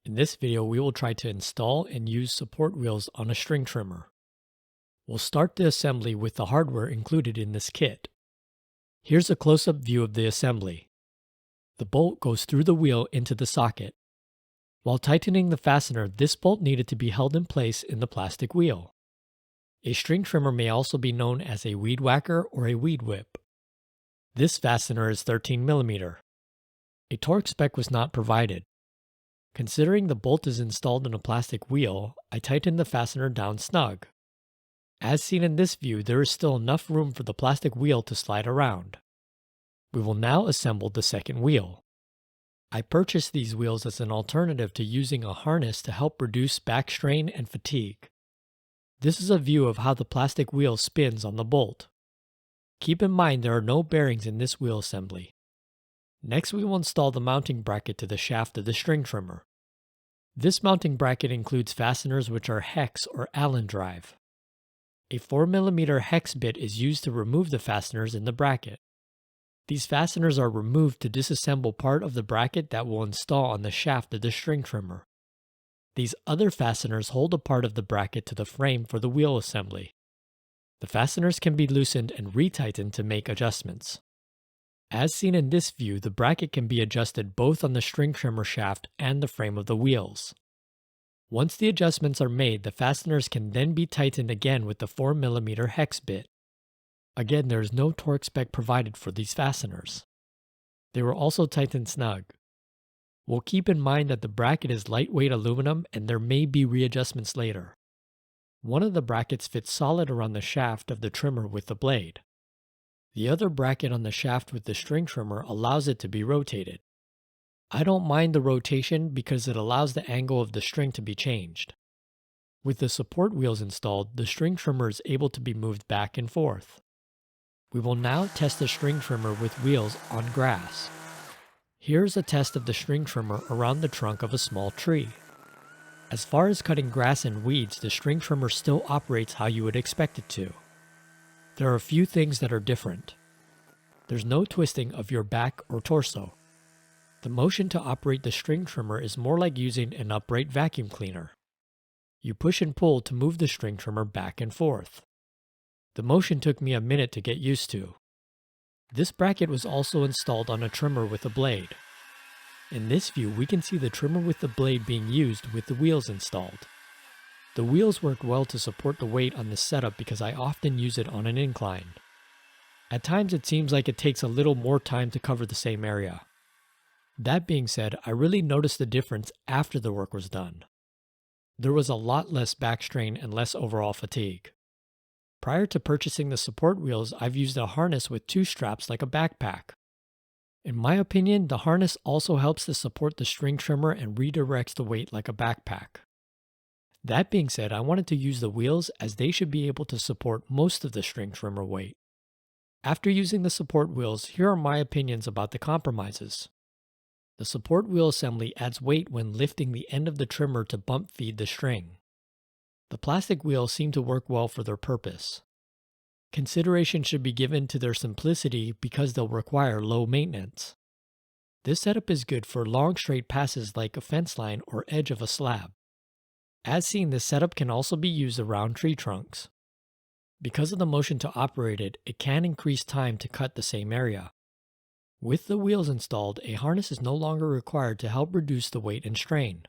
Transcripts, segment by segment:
In this video, we will try to install and use support wheels on a string trimmer. We'll start the assembly with the hardware included in this kit. Here's a close-up view of the assembly. The bolt goes through the wheel into the socket. While tightening the fastener, this bolt needed to be held in place in the plastic wheel. A string trimmer may also be known as a weed whacker or a weed whip. This fastener is 13 mm. A torque spec was not provided. Considering the bolt is installed in a plastic wheel, I tightened the fastener down snug. As seen in this view, there is still enough room for the plastic wheel to slide around. We will now assemble the second wheel. I purchased these wheels as an alternative to using a harness to help reduce back strain and fatigue. This is a view of how the plastic wheel spins on the bolt. Keep in mind there are no bearings in this wheel assembly. Next, we will install the mounting bracket to the shaft of the string trimmer. This mounting bracket includes fasteners which are hex or Allen drive. A 4 mm hex bit is used to remove the fasteners in the bracket. These fasteners are removed to disassemble part of the bracket that will install on the shaft of the string trimmer. These other fasteners hold a part of the bracket to the frame for the wheel assembly. The fasteners can be loosened and retightened to make adjustments. As seen in this view, the bracket can be adjusted both on the string trimmer shaft and the frame of the wheels. Once the adjustments are made, the fasteners can then be tightened again with the 4 mm hex bit. Again, there is no torque spec provided for these fasteners. They were also tightened snug. We'll keep in mind that the bracket is lightweight aluminum and there may be readjustments later. One of the brackets fits solid around the shaft of the trimmer with the blade. The other bracket on the shaft with the string trimmer allows it to be rotated. I don't mind the rotation because it allows the angle of the string to be changed. With the support wheels installed, the string trimmer is able to be moved back and forth. We will now test the string trimmer with wheels on grass. Here's a test of the string trimmer around the trunk of a small tree. As far as cutting grass and weeds, the string trimmer still operates how you would expect it to. There are a few things that are different. There's no twisting of your back or torso. The motion to operate the string trimmer is more like using an upright vacuum cleaner. You push and pull to move the string trimmer back and forth. The motion took me a minute to get used to. This bracket was also installed on a trimmer with a blade. In this view, we can see the trimmer with the blade being used with the wheels installed. The wheels work well to support the weight on this setup because I often use it on an incline. At times it seems like it takes a little more time to cover the same area. That being said, I really noticed the difference after the work was done. There was a lot less back strain and less overall fatigue. Prior to purchasing the support wheels, I've used a harness with 2 straps like a backpack. In my opinion, the harness also helps to support the string trimmer and redirects the weight like a backpack. That being said, I wanted to use the wheels as they should be able to support most of the string trimmer weight. After using the support wheels, here are my opinions about the compromises. The support wheel assembly adds weight when lifting the end of the trimmer to bump feed the string. The plastic wheels seem to work well for their purpose. Consideration should be given to their simplicity because they'll require low maintenance. This setup is good for long straight passes like a fence line or edge of a slab. As seen, this setup can also be used around tree trunks. Because of the motion to operate it, it can increase time to cut the same area. With the wheels installed, a harness is no longer required to help reduce the weight and strain.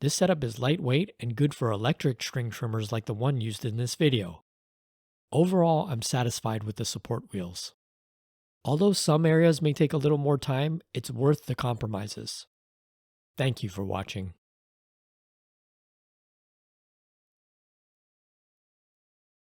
This setup is lightweight and good for electric string trimmers like the one used in this video. Overall, I'm satisfied with the support wheels. Although some areas may take a little more time, it's worth the compromises. Thank you for watching.